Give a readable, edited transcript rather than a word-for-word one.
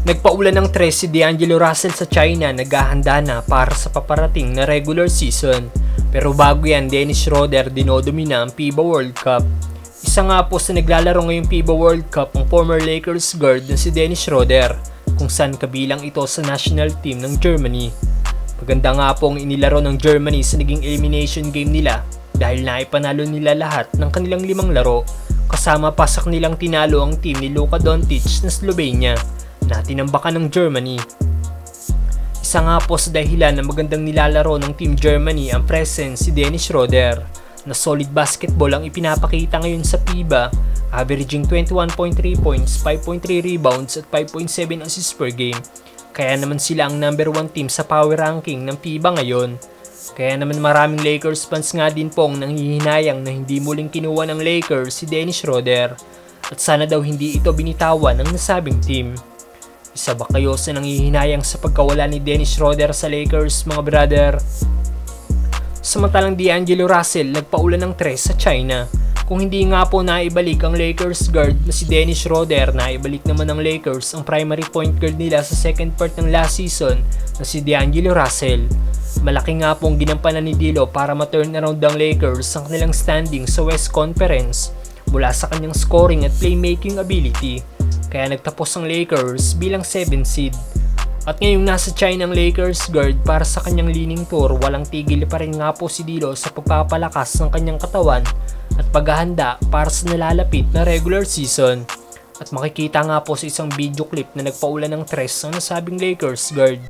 Nagpaulan ng tres si D'Angelo Russell sa China, naghahanda na para sa paparating na regular season. Pero bago yan, Dennis Schroeder dinodomina ang FIBA World Cup. Isa nga po sa naglalaro ngayong FIBA World Cup ang former Lakers guard na si Dennis Schroeder, kung saan kabilang ito sa national team ng Germany. Maganda nga po ang inilaro ng Germany sa naging elimination game nila dahil naipanalo nila lahat ng kanilang 5 laro, kasama pa sa kanilang tinalo ang team ni Luka Doncic na Slovenia na tinambakan ng Germany. Isa nga po sa dahilan na magandang nilalaro ng Team Germany ang presence si Dennis Schroeder na solid basketball ang ipinapakita ngayon sa FIBA, averaging 21.3 points, 5.3 rebounds at 5.7 assists per game. Kaya naman sila ang number 1 team sa power ranking ng FIBA ngayon. Kaya naman maraming Lakers fans nga din pong nanghihinayang na hindi muling kinuha ng Lakers si Dennis Schroeder at sana daw hindi ito binitawan ng nasabing team. Isa ba kayo sa nanghihinayang sa pagkawala ni Dennis Schroeder sa Lakers, mga brother? Samantalang D'Angelo Russell nagpaulan ng tres sa China. Kung hindi nga po naibalik ang Lakers guard na si Dennis Schroeder, naibalik naman ng Lakers ang primary point guard nila sa second part ng last season na si D'Angelo Russell. Malaki nga pong ginampanan ni D'Lo para ma-turn around ng Lakers ang kanilang standing sa West Conference mula sa kanyang scoring at playmaking ability. Kaya nagtapos ang Lakers bilang 7 seed. At ngayong nasa China ang Lakers guard para sa kanyang leaning tour, walang tigil pa rin nga po si D'Lo sa pagpapalakas ng kanyang katawan at paghahanda para sa nalalapit na regular season. At makikita nga po sa isang video clip na nagpaulan ng tres ang nasabing Lakers guard.